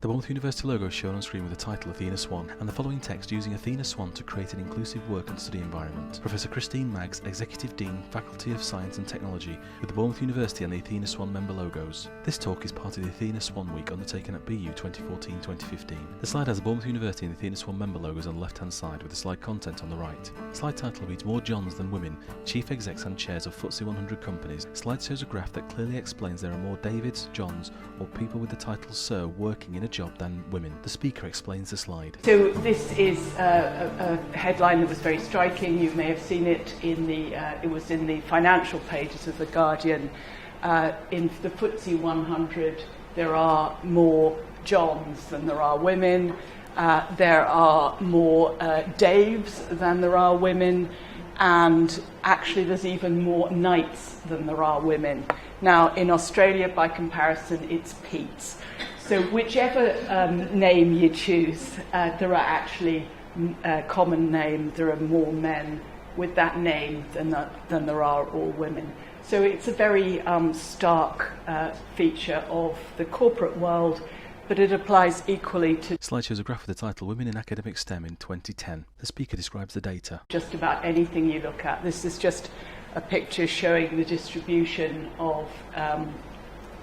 The Bournemouth University logo is shown on screen with the title Athena SWAN and the following text using Athena SWAN to create an inclusive work and study environment. Professor Christine Maggs, Executive Dean, Faculty of Science and Technology, with the Bournemouth University and the Athena SWAN member logos. This talk is part of the Athena SWAN Week undertaken at BU 2014-2015. The slide has the Bournemouth University and the Athena SWAN member logos on the left-hand side with the slide content on the right. Slide title reads More Johns Than Women, Chief Execs and Chairs of FTSE 100 Companies. Slide shows a graph that clearly explains there are more Davids, Johns or people with the title Sir working in a job than women. The speaker explains the slide. So this is a headline that was very striking. You may have seen it in it was in the financial pages of The Guardian. In the FTSE 100, there are more Johns than there are women. There are more Daves than there are women. And actually there's even more Knights than there are women. Now, in Australia, by comparison, it's Petes. So whichever name you choose, there are actually common names. There are more men with that name than there are all women. So it's a very stark feature of the corporate world, but it applies equally to... Slide shows a graph with the title Women in Academic STEM in 2010. The speaker describes the data. Just about anything you look at. This is just a picture showing the distribution of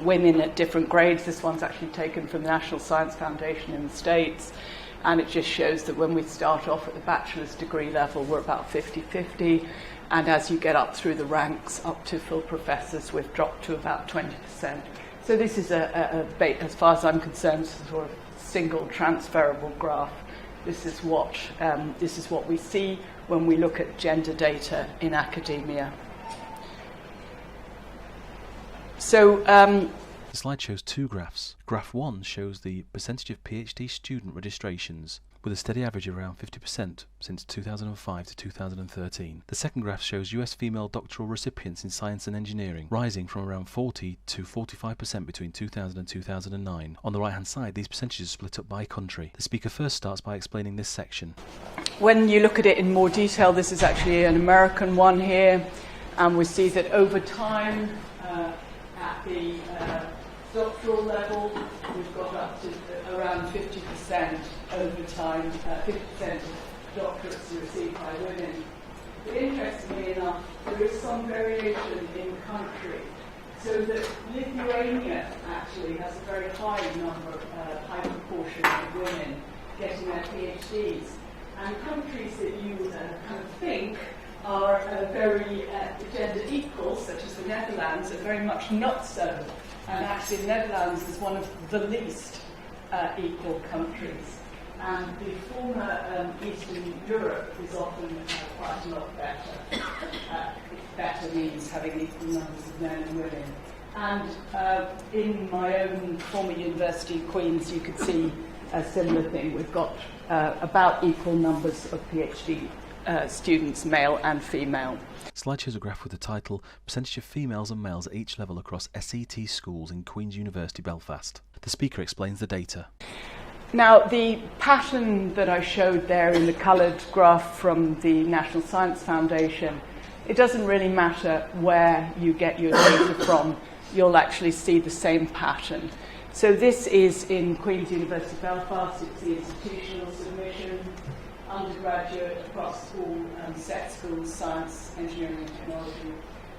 women at different grades. This one's actually taken from the National Science Foundation in the States, and it just shows that when we start off at the bachelor's degree level, we're about 50-50, and as you get up through the ranks, up to full professors, we've dropped to about 20%. So this is as far as I'm concerned, sort of single transferable graph. This is what we see when we look at gender data in academia. So the slide shows two graphs. Graph 1 shows the percentage of PhD student registrations, with a steady average of around 50% since 2005 to 2013. The second graph shows US female doctoral recipients in science and engineering, rising from around 40 to 45% between 2000 and 2009. On the right-hand side, these percentages are split up by country. The speaker first starts by explaining this section. When you look at it in more detail, this is actually an American one here, and we see that over time, at the doctoral level, we've got up to around 50% over time, 50% of doctorates are received by women. But interestingly enough, there is some variation in country, so that Lithuania actually has a very high high proportion of women getting their PhDs. And countries that you kind of think are very gender equal, such as the Netherlands, are very much not so. And actually the Netherlands is one of the least equal countries. And the former Eastern Europe is often quite a lot better. Better means having equal numbers of men and women. And in my own former university, Queen's, you could see a similar thing. We've got about equal numbers of PhD students, male and female. Slide shows a graph with the title Percentage of Females and Males at each level across SET schools in Queen's University, Belfast. The speaker explains the data. Now, the pattern that I showed there in the coloured graph from the National Science Foundation, it doesn't really matter where you get your data from, you'll actually see the same pattern. So this is in Queen's University, Belfast. It's the institutional submission, undergraduate across all set schools, science, engineering and technology.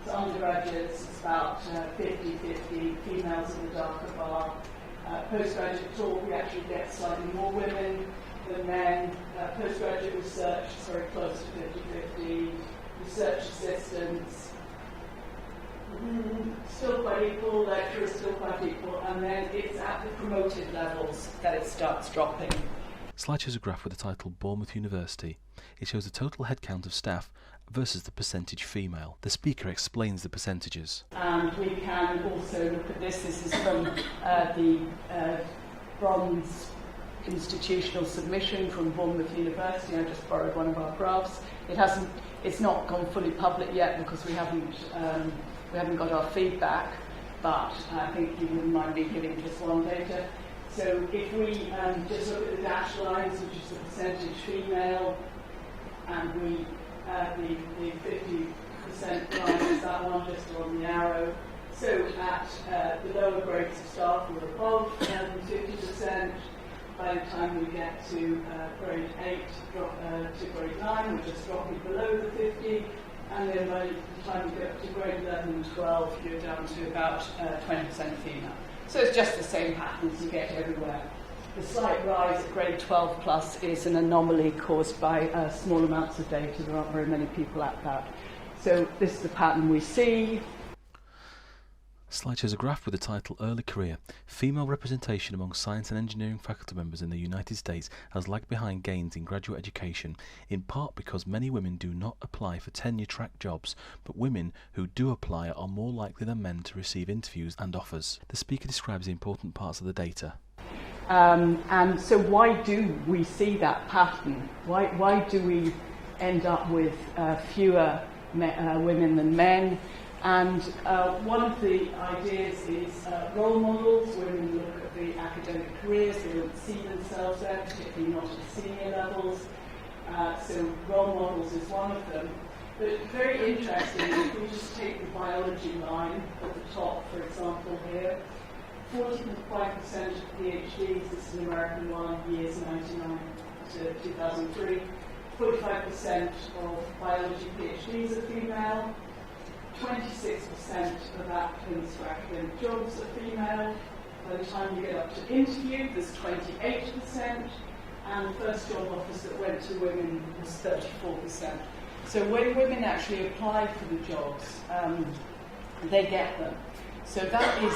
So undergraduates, it's about 50-50, females in the darker bar. Postgraduate talk, we actually get slightly more women than men. Postgraduate research is very close to 50-50. Research assistants, still quite equal, lecturers still quite equal, and then it's at the promoted levels that it starts dropping. Slide shows a graph with the title Bournemouth University. It shows the total headcount of staff versus the percentage female. The speaker explains the percentages. And we can also look at this. This is from the bronze institutional submission from Bournemouth University. I just borrowed one of our graphs. It's not gone fully public yet because we haven't got our feedback, but I think you wouldn't mind me giving just one data. So if we just look at the dashed lines, which is the percentage female, and the 50% line is that one just on the arrow. So at the lower grades of staff, we're above 50%. By the time we get to grade 8 to grade 9, we're just dropping below the 50. And then by the time we get up to grade 11 and 12, you're down to about 20% female. So it's just the same patterns you get everywhere. The slight rise at grade 12 plus is an anomaly caused by small amounts of data. There aren't very many people at that. So this is the pattern we see. Slide shows a graph with the title Early Career. Female representation among science and engineering faculty members in the United States has lagged behind gains in graduate education, in part because many women do not apply for tenure-track jobs, but women who do apply are more likely than men to receive interviews and offers. The speaker describes the important parts of the data. And so why do we see that pattern? Why do we end up with fewer women than men? And one of the ideas is role models. Women look at the academic careers, they don't see themselves there, particularly not at senior levels. So role models is one of them. But very interesting, if we just take the biology line at the top, for example, here, 45% of PhDs, this is an American one, years 99 to 2003, 45% of biology PhDs are female. 26% of applicants for academic jobs are female. By the time you get up to interview, there's 28%, and the first job offers that went to women was 34%. So when women actually apply for the jobs, they get them. So that is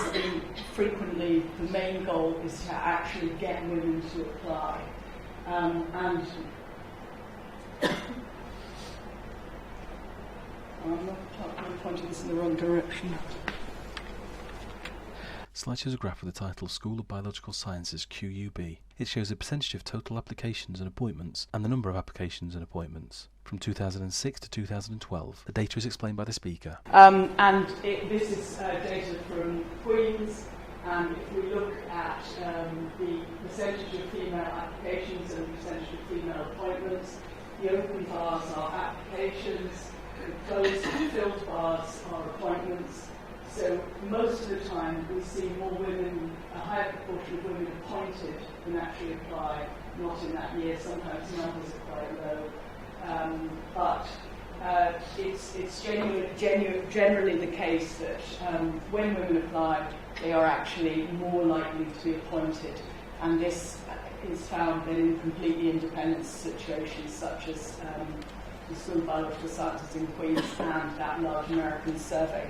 frequently the main goal, is to actually get women to apply. I'm pointing this in the wrong direction. Slide shows a graph with the title School of Biological Sciences QUB. It shows the percentage of total applications and appointments and the number of applications and appointments from 2006 to 2012. The data is explained by the speaker. This is data from Queen's, and if we look at the percentage of female applications and the percentage of female appointments, the open bars are applications, the closed filled bars are appointments. So most of the time we see more women, a higher proportion of women appointed than actually apply, not in that year. Sometimes numbers are quite low. But it's generally the case that when women apply, they are actually more likely to be appointed. And this is found in completely independent situations such as the School of Biological Sciences in Queen's and that large American survey,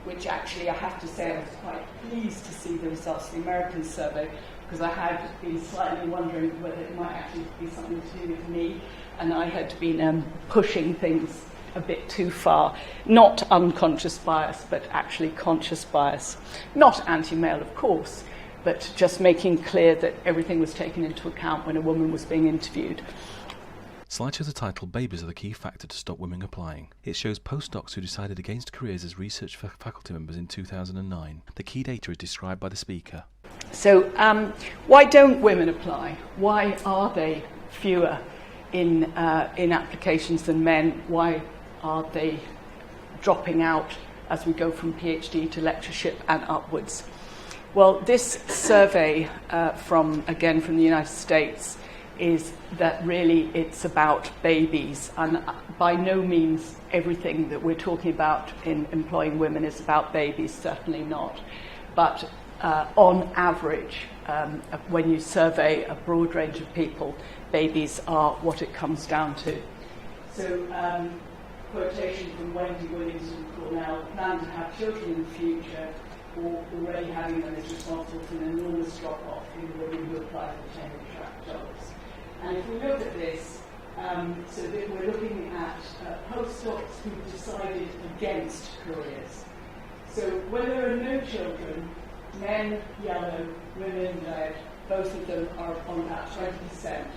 which actually I have to say I was quite pleased to see the results of the American survey, because I had been slightly wondering whether it might actually be something to do with me, and I had been pushing things a bit too far. Not unconscious bias, but actually conscious bias. Not anti-male, of course, but just making clear that everything was taken into account when a woman was being interviewed. Slide shows the title Bables are the key factor to stop women applying. It shows postdocs who decided against careers as research faculty members in 2009. The key data is described by the speaker. So why don't women apply? Why are they fewer in applications than men? Why are they dropping out as we go from PhD to lectureship and upwards? Well, this survey from the United States is that really it's about babies, and by no means everything that we're talking about in employing women is about babies, certainly not. But on average, when you survey a broad range of people, babies are what it comes down to. So, quotation from Wendy Williams from Cornell: plan to have children in the future, or already having them is responsible for an enormous drop-off in women who apply for tenure-track jobs. And if we look at this, so that we're looking at postdocs who've decided against careers. So when there are no children, men yellow, women red, both of them are on about 20%.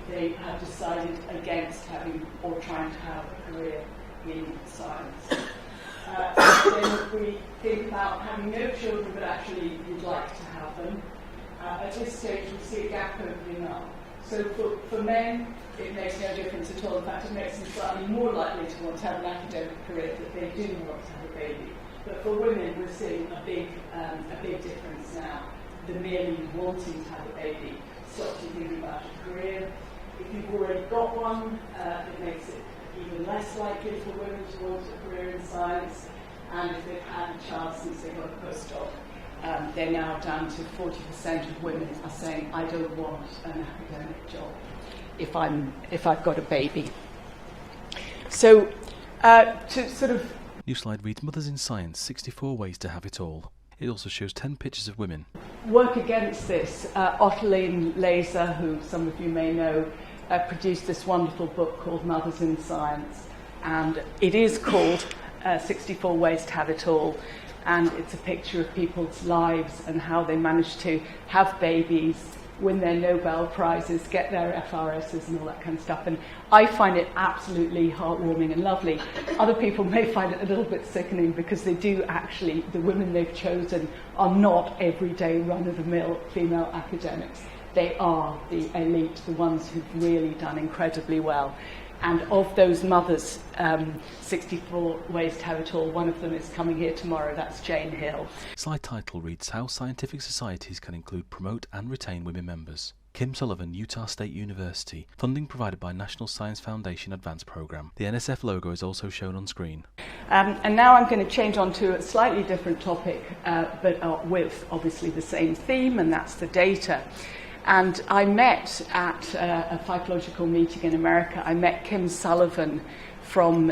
They have decided against having or trying to have a career in science. Then if we think about having no children but actually would like to have them, at this stage we see a gap opening up. So for men, it makes no difference at all. In fact, it makes them slightly more likely to want to have an academic career, that they do want to have a baby. But for women, we're seeing a big difference now. The merely wanting to have a baby stops you thinking about a career. If you've already got one, it makes it even less likely for women to want a career in science. And if they've had a child since they got a postdoc, they're now down to 40% of women are saying, I don't want an academic job if I've got a baby. So to sort of... New slide reads Mothers in Science, 64 Ways to Have It All. It also shows 10 pictures of women. Work against this, Ottilie Laser, who some of you may know, produced this wonderful book called Mothers in Science. And it is called 64 Ways to Have It All. And it's a picture of people's lives and how they manage to have babies, win their Nobel Prizes, get their FRSs and all that kind of stuff. And I find it absolutely heartwarming and lovely. Other people may find it a little bit sickening because they do actually, the women they've chosen are not everyday run-of-the-mill female academics. They are the elite, the ones who've really done incredibly well. And of those mothers, 64 Ways to Have It All, one of them is coming here tomorrow, that's Jane Hill. Slide title reads How Scientific Societies Can Include, Promote and Retain Women Members. Kim Sullivan, Utah State University. Funding provided by National Science Foundation Advanced Programme. The NSF logo is also shown on screen. And now I'm going to change on to a slightly different topic, but with obviously the same theme, and that's the data. And I met at a psychological meeting in America, I met Kim Sullivan from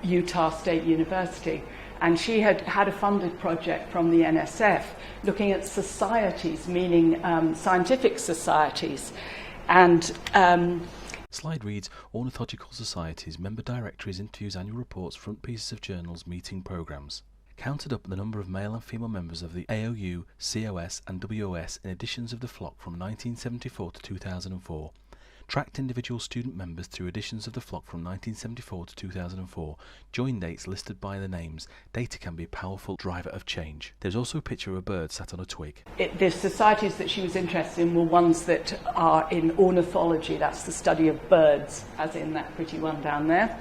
Utah State University, and she had had a funded project from the NSF looking at societies, meaning scientific societies. And slide reads Ornithological Societies, Member Directories, Interviews, Annual Reports, Front Pieces of Journals, Meeting Programmes. Counted up the number of male and female members of the AOU, COS and WOS in editions of the flock from 1974 to 2004. Tracked individual student members through editions of the flock from 1974 to 2004. Join dates listed by the names. Data can be a powerful driver of change. There's also a picture of a bird sat on a twig. The societies that she was interested in were ones that are in ornithology, that's the study of birds, as in that pretty one down there.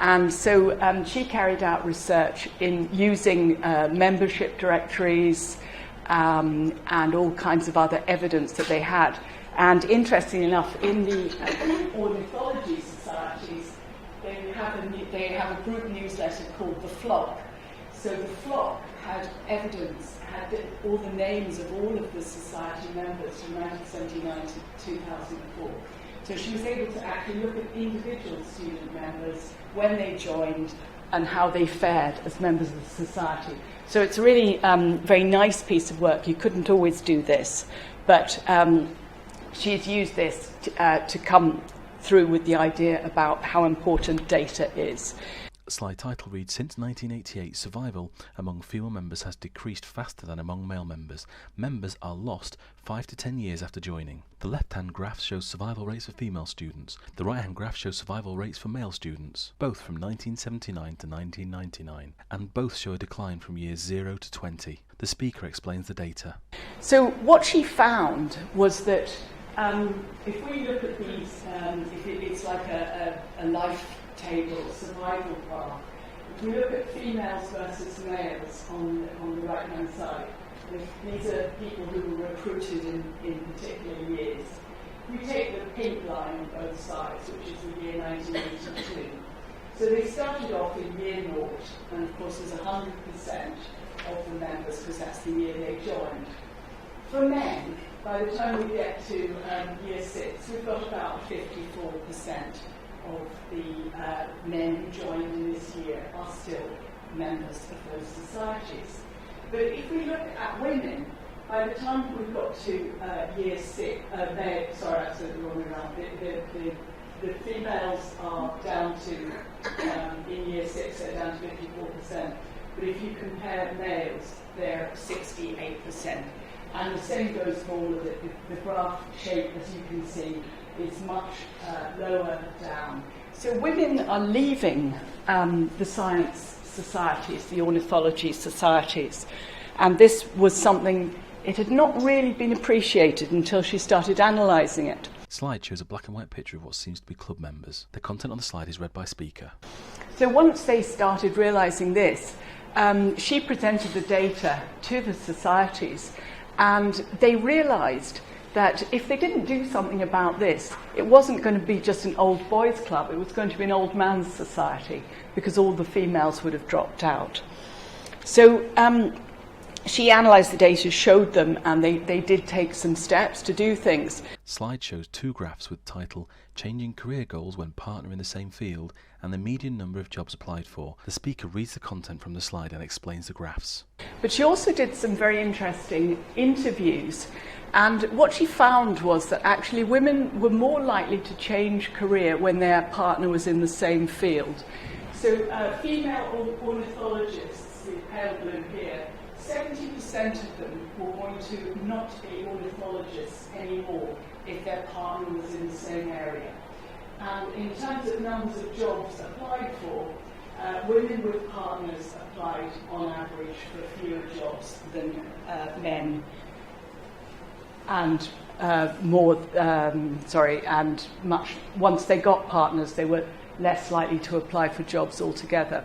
And so she carried out research in using membership directories and all kinds of other evidence that they had. And interestingly enough, in the ornithology societies, they have a group newsletter called The Flock. So The Flock had evidence, had all the names of all of the society members from 1979 to 2004. So she was able to actually look at individual student members when they joined and how they fared as members of the society. So it's a really very nice piece of work. You couldn't always do this, but she's used this to come through with the idea about how important data is. Slide title reads Since 1988, survival among female members has decreased faster than among male members. Members are lost 5 to 10 years after joining. The left-hand graph shows survival rates for female students. The right-hand graph shows survival rates for male students, both from 1979 to 1999, and both show a decline from years 0 to 20. The speaker explains the data. So what she found was that if we look at these, it's like a life table, survival bar. If we look at females versus males on the right-hand side, these are people who were recruited in particular years. We take the pink line on both sides, which is the year 1982. So they started off in year 0, and of course there's 100% of the members because that's the year they joined. For men, by the time we get to year 6, we've got about 54% of the men who joined in this year are still members of those societies. But if we look at women, by the time we've got to year 6, I said the wrong way around, the females are down to, in year 6, they're down to 54%. But if you compare males, they're 68%. And the same goes for all of it. The graph shape, as you can see, is much lower down. So women are leaving the science societies, the ornithology societies. And this was something, it had not really been appreciated until she started analysing it. Slide shows a black and white picture of what seems to be club members. The content on the slide is read by speaker. So once they started realising this, she presented the data to the societies, and they realised that if they didn't do something about this, it wasn't going to be just an old boys club, it was going to be an old man's society, because all the females would have dropped out. So she analysed the data, showed them, and they did take some steps to do things. Slide shows two graphs with title Changing Career Goals When Partner in the Same Field and the median number of jobs applied for. The speaker reads the content from the slide and explains the graphs. But she also did some very interesting interviews, and what she found was that actually women were more likely to change career when their partner was in the same field. So female ornithologists, the pale blue here, 70% of them were going to not be ornithologists anymore if their partner was in the same area. And in terms of numbers of jobs applied for, women with partners applied on average for fewer jobs than men, and once they got partners, they were less likely to apply for jobs altogether.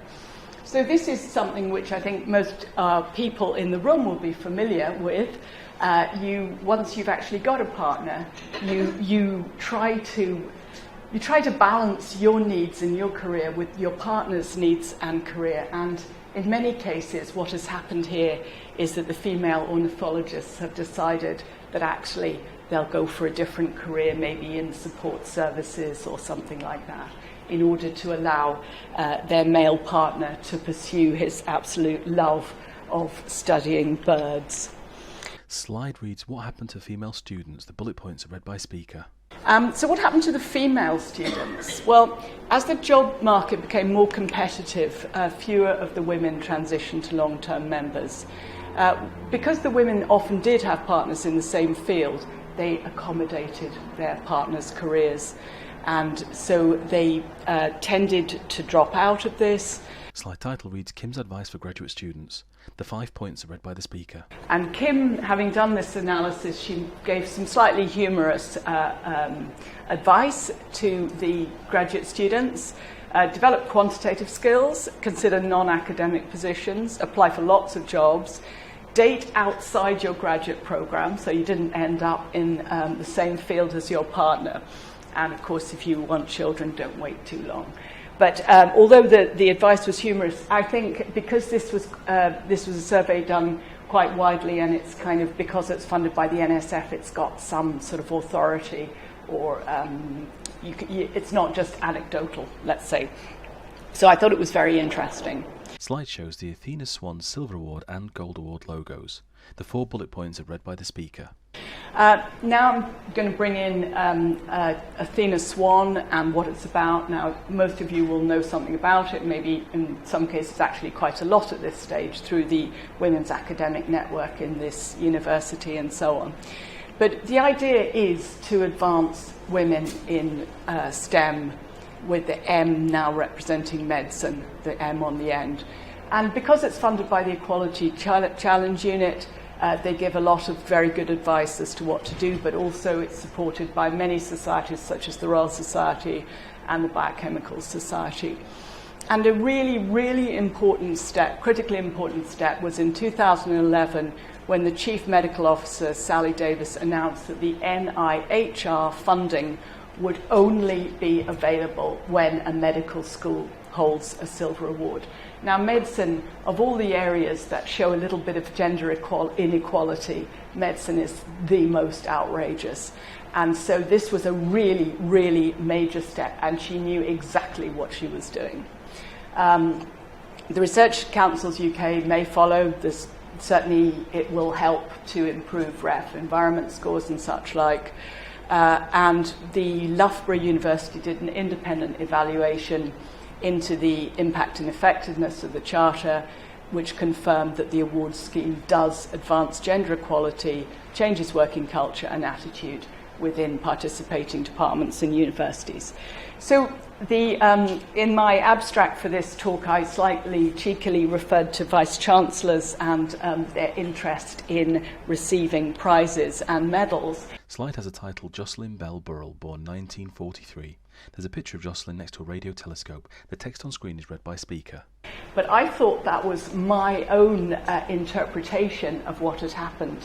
So this is something which I think most people in the room will be familiar with. Once you've actually got a partner, you try to balance your needs in your career with your partner's needs and career. And in many cases, what has happened here is that the female ornithologists have decided that actually they'll go for a different career, maybe in support services or something like that, in order to allow their male partner to pursue his absolute love of studying birds. Slide reads what happened to female students. The bullet points are read by speaker. So what happened to the female students? Well, as the job market became more competitive, fewer of the women transitioned to long-term members. Because the women often did have partners in the same field, they accommodated their partners' careers. And so they tended to drop out of this. Slide title reads Kim's Advice for Graduate Students. The 5 points are read by the speaker. And Kim, having done this analysis, she gave some slightly humorous advice to the graduate students. Develop quantitative skills, consider non-academic positions, apply for lots of jobs, date outside your graduate program so you didn't end up in the same field as your partner. And of course, if you want children, don't wait too long. But although the advice was humorous, I think because this was a survey done quite widely, and it's kind of, because it's funded by the NSF, it's got some sort of authority, or it's not just anecdotal, let's say. So I thought it was very interesting. Slide shows the Athena SWAN Silver Award and Gold Award logos. The 4 bullet points are read by the speaker. Now I'm going to bring in Athena SWAN and what it's about. Now, most of you will know something about it, maybe in some cases actually quite a lot at this stage, through the Women's Academic Network in this university and so on. But the idea is to advance women in STEM, with the M now representing medicine, the M on the end. And because it's funded by the Equality Challenge Unit, they give a lot of very good advice as to what to do, but also it's supported by many societies such as the Royal Society and the Biochemical Society. And a really, really important step, critically important step, was in 2011 when the Chief Medical Officer, Sally Davis, announced that the NIHR funding would only be available when a medical school holds a silver award. Now, medicine, of all the areas that show a little bit of gender inequality, medicine is the most outrageous. And so this was a really, really major step, and she knew exactly what she was doing. The Research Councils UK may follow this. Certainly it will help to improve REF environment scores and such like. And the Loughborough University did an independent evaluation into the impact and effectiveness of the Charter, which confirmed that the award scheme does advance gender equality, changes working culture and attitude, within participating departments and universities. So in my abstract for this talk, I slightly cheekily referred to vice-chancellors and their interest in receiving prizes and medals. Slide has a title, Jocelyn Bell Burrell, born 1943. There's a picture of Jocelyn next to a radio telescope. The text on screen is read by speaker. But I thought that was my own interpretation of what had happened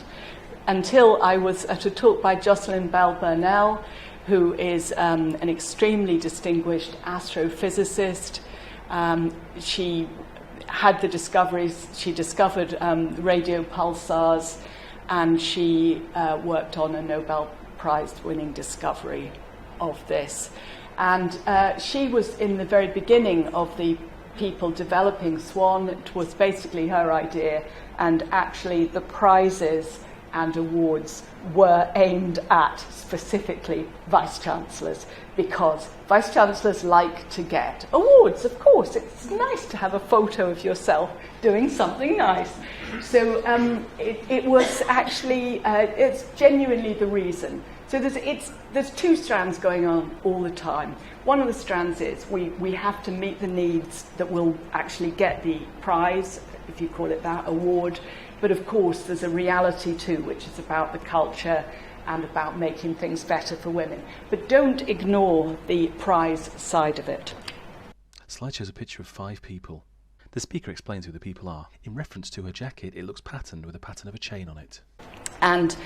until I was at a talk by Jocelyn Bell Burnell, who is an extremely distinguished astrophysicist. She had the discoveries, she discovered radio pulsars, and she worked on a Nobel Prize-winning discovery of this. And she was in the very beginning of the people developing SWAN. It was basically her idea, and actually the prizes and awards were aimed at specifically vice-chancellors, because vice-chancellors like to get awards, of course. It's nice to have a photo of yourself doing something nice. So it was actually, it's genuinely the reason. So there's two strands going on all the time. One of the strands is we have to meet the needs that will actually get the prize, if you call it that, award. But of course, there's a reality too, which is about the culture and about making things better for women. But don't ignore the prize side of it. Slide shows a picture of 5 people. The speaker explains who the people are. In reference to her jacket, it looks patterned with a pattern of a chain on it. And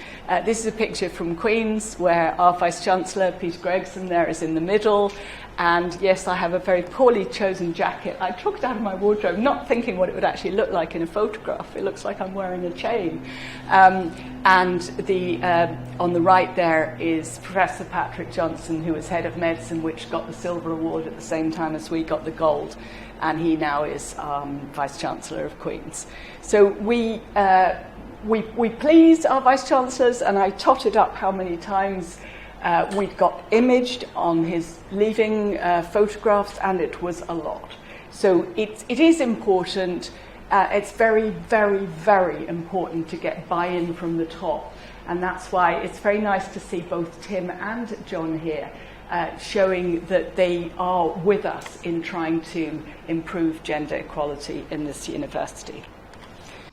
this is a picture from Queen's, where our Vice-Chancellor, Peter Gregson, there is in the middle. And yes, I have a very poorly chosen jacket. I took it out of my wardrobe, not thinking what it would actually look like in a photograph. It looks like I'm wearing a chain. And on the right there is Professor Patrick Johnson, who was head of medicine, which got the silver award at the same time as we got the gold. And he now is Vice-Chancellor of Queen's. So we pleased our Vice-Chancellors, and I totted up how many times we'd got imaged on his leaving photographs, and it was a lot. So it is important. It's very, very, very important to get buy-in from the top. And that's why it's very nice to see both Tim and John here, showing that they are with us in trying to improve gender equality in this university.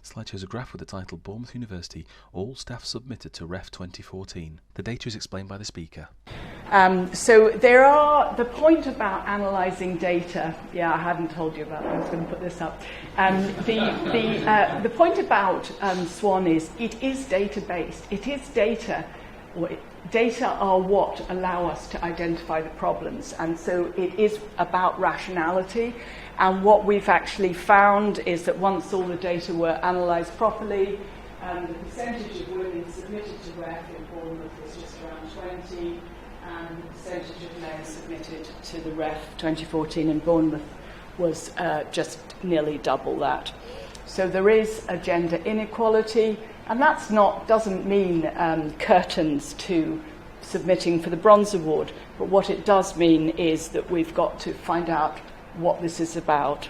Slide shows a graph with the title Bournemouth University, all staff submitted to REF 2014. The data is explained by the speaker. So the point about analysing data, I hadn't told you about that, I was going to put this up. The point about SWAN is it is data-based. It is data, data are what allow us to identify the problems, and so it is about rationality. And what we've actually found is that once all the data were analysed properly, the percentage of women submitted to REF in Bournemouth was just around 20, and the percentage of men submitted to the REF 2014 in Bournemouth was just nearly double that. So there is a gender inequality, and that's doesn't mean curtains to submitting for the Bronze Award, but what it does mean is that we've got to find out what this is about.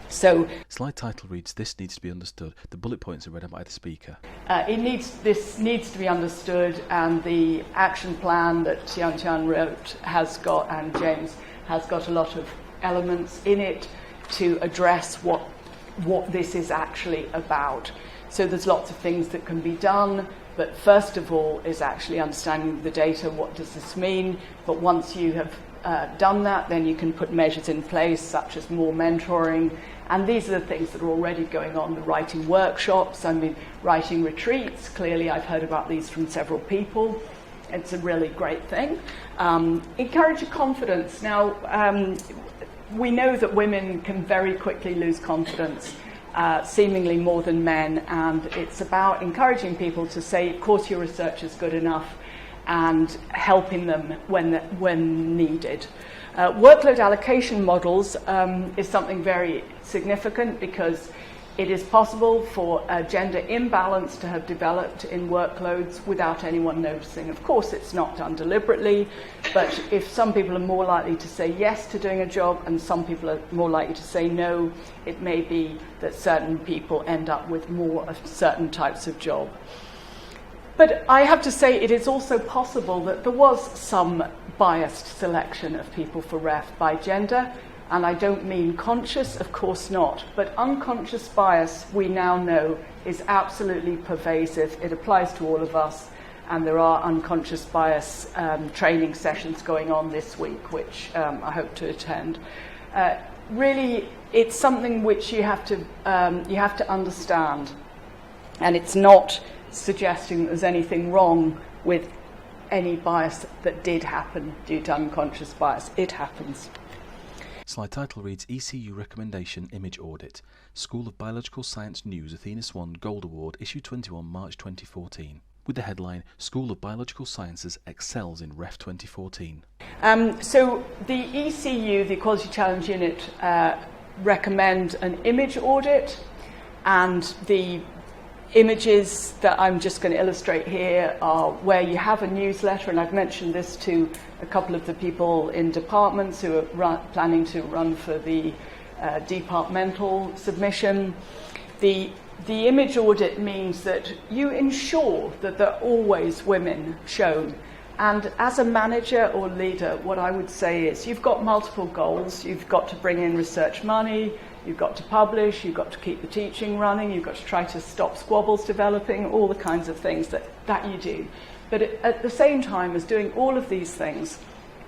So, slide title reads, "This needs to be understood." The bullet points are read out by the speaker. This needs to be understood, and the action plan that Tian wrote and James has got a lot of elements in it to address what this is actually about. So there's lots of things that can be done, but first of all is actually understanding the data. What does this mean? But once you have done that, then you can put measures in place such as more mentoring, and these are the things that are already going on. The writing workshops, writing retreats, clearly I've heard about these from several people. It's a really great thing. Encourage confidence. Now, we know that women can very quickly lose confidence, seemingly more than men, and it's about encouraging people to say, of course your research is good enough, and helping them when needed. Workload allocation models is something very significant, because it is possible for a gender imbalance to have developed in workloads without anyone noticing. Of course, it's not done deliberately, but if some people are more likely to say yes to doing a job and some people are more likely to say no, it may be that certain people end up with more of certain types of job. But I have to say it is also possible that there was some biased selection of people for REF by gender, and I don't mean conscious, of course not, but unconscious bias we now know is absolutely pervasive. It applies to all of us, and there are unconscious bias training sessions going on this week, which I hope to attend. Really, it's something which you have to understand, and it's not suggesting there's anything wrong with any bias that did happen due to unconscious bias. It happens. Slide title reads ECU Recommendation Image Audit, School of Biological Science News Athena SWAN Gold Award, Issue 21, March 2014. With the headline, School of Biological Sciences excels in REF 2014. So the ECU, the Equality Challenge Unit, recommend an image audit, and the images that I'm just going to illustrate here are where you have a newsletter, and I've mentioned this to a couple of the people in departments who are planning to run for the departmental submission. The image audit means that you ensure that there are always women shown. And as a manager or leader, what I would say is you've got multiple goals. You've got to bring in research money, you've got to publish, you've got to keep the teaching running, you've got to try to stop squabbles developing, all the kinds of things that you do. But at the same time as doing all of these things,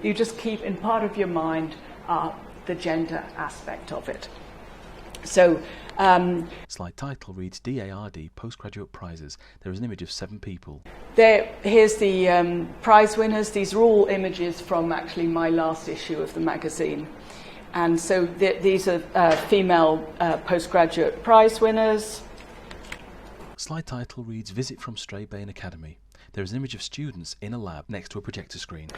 you just keep in part of your mind the gender aspect of it. So, slide title reads DARD Postgraduate Prizes. There is an image of 7 people. Here's the prize winners. These are all images from actually my last issue of the magazine. And so these are female postgraduate prize winners. Slide title reads Visit from Straybain Academy. There is an image of students in a lab next to a projector screen.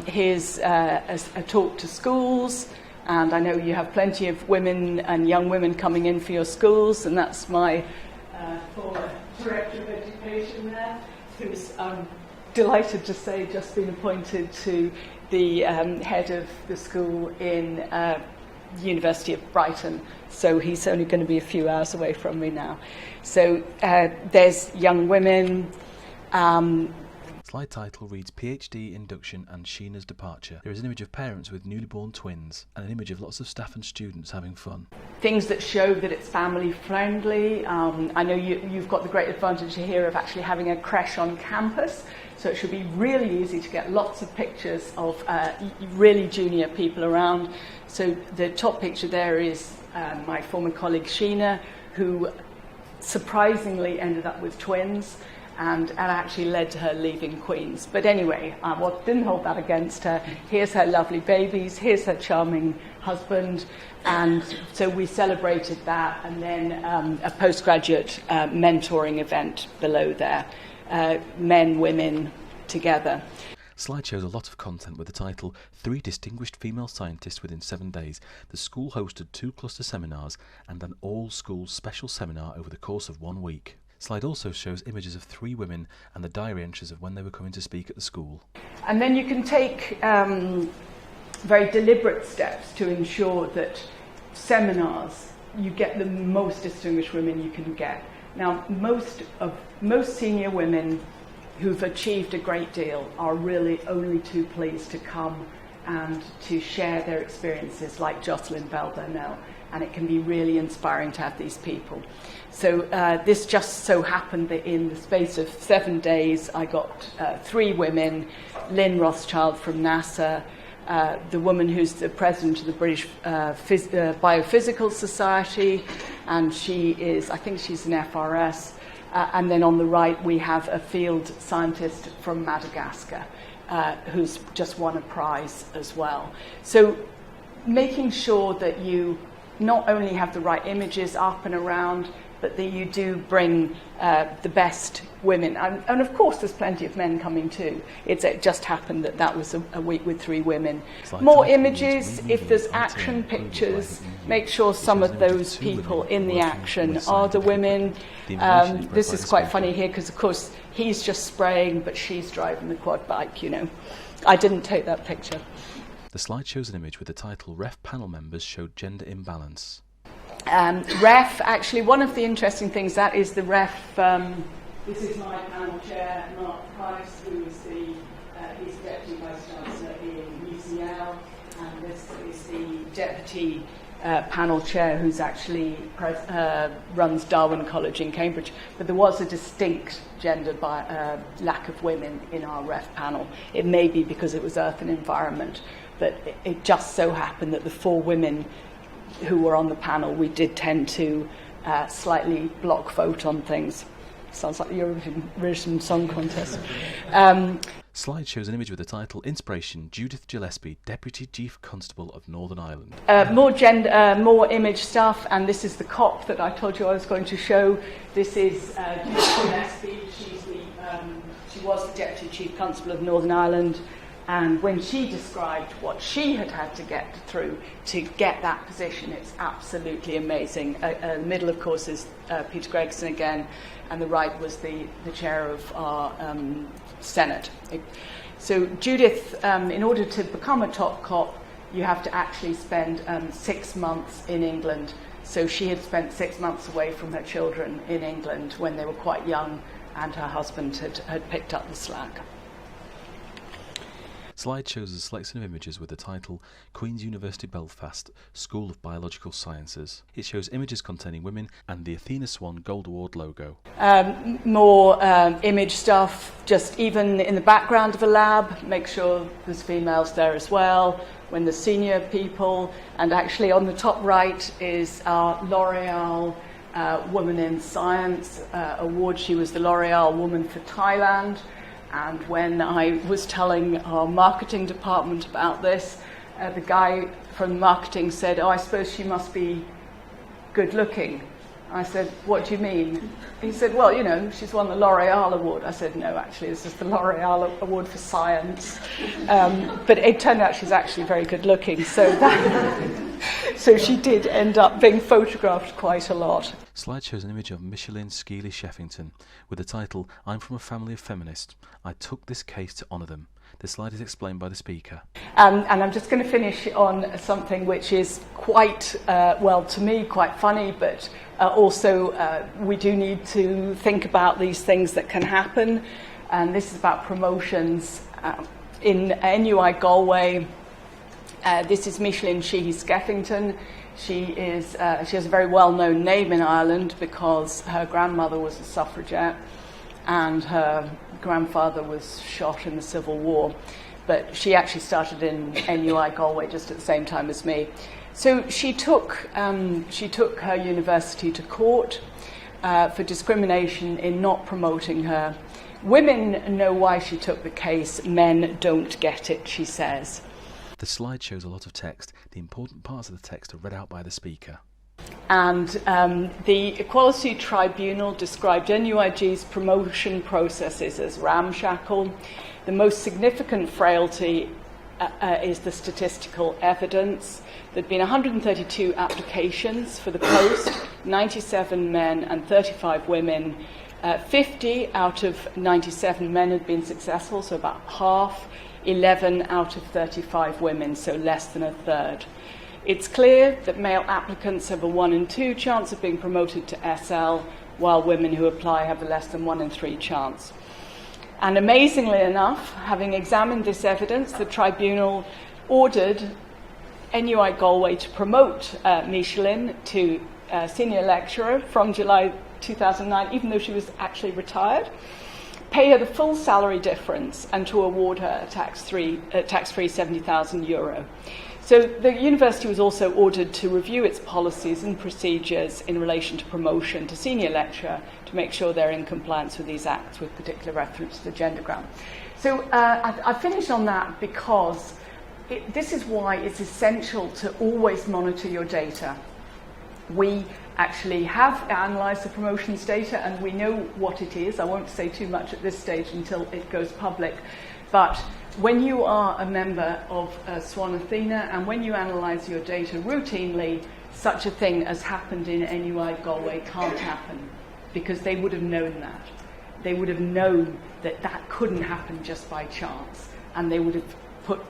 Here's a talk to schools. And I know you have plenty of women and young women coming in for your schools, and that's my former Director of Education there, who's, I'm delighted to say, just been appointed to the head of the school in University of Brighton. So he's only going to be a few hours away from me now. So there's young women. Slide title reads PhD Induction and Sheena's Departure. There is an image of parents with newly born twins and an image of lots of staff and students having fun. Things that show that it's family friendly. I know you've got the great advantage here of actually having a creche on campus, so it should be really easy to get lots of pictures of really junior people around. So the top picture there is my former colleague Sheena, who surprisingly ended up with twins. And actually led to her leaving Queen's. But anyway, what didn't hold that against her. Here's her lovely babies, here's her charming husband, and so we celebrated that, and then a postgraduate mentoring event below there, men, women together. Slide shows a lot of content with the title 3 Distinguished Female Scientists Within 7 Days. The school hosted 2 cluster seminars and an all-school special seminar over the course of 1 week. Slide also shows images of 3 women and the diary entries of when they were coming to speak at the school. And then you can take very deliberate steps to ensure that seminars, you get the most distinguished women you can get. Now, most senior women who've achieved a great deal are really only too pleased to come and to share their experiences, like Jocelyn Bell Burnell. And it can be really inspiring to have these people. So this just so happened that in the space of 7 days, I got 3 women: Lynn Rothschild from NASA, the woman who's the president of the British Biophysical Society, and I think she's an FRS. And then on the right, we have a field scientist from Madagascar, who's just won a prize as well. So making sure that you not only have the right images up and around, but that you do bring the best women. And of course, there's plenty of men coming too. It just happened that was a week with 3 women. More images, if there's action pictures, make sure some of those people in the action are the women. This is quite funny here because, of course, he's just spraying, but she's driving the quad bike, you know. I didn't take that picture. The slide shows an image with the title REF panel members showed gender imbalance. REF, actually, one of the interesting things, that is the REF This is my panel chair, Mark Price, who is he's Deputy Vice Chancellor in UCL, and this is the Deputy panel chair who's actually runs Darwin College in Cambridge. But there was a distinct gender lack of women in our ref panel. It may be because it was Earth and Environment, but it just so happened that the 4 women who were on the panel, we did tend to slightly block vote on things. Sounds like the Eurovision Song Contest. Slide shows an image with the title Inspiration, Judith Gillespie, Deputy Chief Constable of Northern Ireland. More image stuff, and this is the cop that I told you I was going to show. This is Judith Gillespie. She was the Deputy Chief Constable of Northern Ireland, and when she described what she had to get through to get that position, it's absolutely amazing. The middle, of course, is Peter Gregson again, and the right was the chair of our Senate. So Judith, in order to become a top cop, you have to actually spend 6 months in England. So she had spent 6 months away from her children in England when they were quite young, and her husband had picked up the slack. Slide shows a selection of images with the title Queen's University Belfast, School of Biological Sciences. It shows images containing women and the Athena SWAN Gold Award logo. More image stuff, just even in the background of a lab, make sure there's females there as well, when the senior people, and actually on the top right is our L'Oreal Woman in Science award. She was the L'Oreal Woman for Thailand. And when I was telling our marketing department about this, the guy from marketing said, "Oh, I suppose she must be good looking." I said, "What do you mean?" He said, "Well, you know, she's won the L'Oreal Award." I said, "No, actually, this is the L'Oreal Award for Science." But it turned out she's actually very good looking. So she did end up being photographed quite a lot. Slide shows an image of Micheline Skeely Sheffington with the title I'm from a family of feminists. I took this case to honour them. The slide is explained by the speaker. And I'm just going to finish on something which is quite, well, to me, quite funny, but also we do need to think about these things that can happen. And this is about promotions. In NUI Galway, this is Micheline Sheehy Skeffington. She has a very well-known name in Ireland because her grandmother was a suffragette and her grandfather was shot in the Civil War. But she actually started in NUI Galway just at the same time as me. So she took her university to court for discrimination in not promoting her. Women know why she took the case, men don't get it, she says. The slide shows a lot of text. The important parts of the text are read out by the speaker. And the Equality Tribunal described NUIG's promotion processes as ramshackle. The most significant frailty is the statistical evidence. There'd been 132 applications for the post, 97 men and 35 women. 50 out of 97 men had been successful, so about half. 11 out of 35 women, so less than a third. It's clear that male applicants have a 1 in 2 chance of being promoted to SL, while women who apply have a less than 1 in 3 chance. And amazingly enough, having examined this evidence, the tribunal ordered NUI Galway to promote Micheline to senior lecturer from July 2009, even though she was actually retired, pay her the full salary difference and to award her a tax-free €70,000. So the university was also ordered to review its policies and procedures in relation to promotion to senior lecturer to make sure they're in compliance with these acts, with particular reference to the gender grant. So I finished on that because this is why it's essential to always monitor your data. We actually have analysed the promotions data and we know what it is. I won't say too much at this stage until it goes public. But when you are a member of SWAN Athena and when you analyse your data routinely, such a thing as happened in NUI Galway can't happen because they would have known that. They would have known that that couldn't happen just by chance and they would have put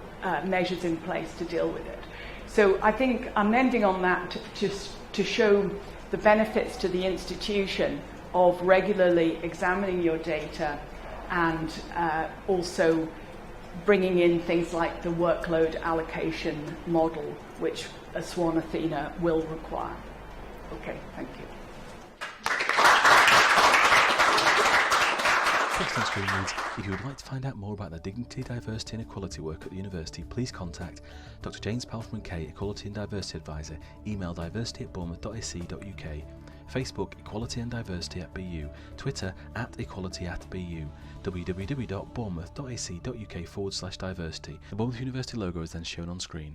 measures in place to deal with it. So I think I'm ending on that just to show the benefits to the institution of regularly examining your data and also bringing in things like the workload allocation model, which a SWAN Athena will require. Okay, thank you. Next on screen reads, if you would like to find out more about the dignity, diversity and equality work at the university, please contact Dr James Palfman-Kay, Equality and Diversity Advisor, email diversity@bournemouth.ac.uk, Facebook Equality and Diversity at BU, Twitter @equality@BU, www.bournemouth.ac.uk/diversity. The Bournemouth University logo is then shown on screen.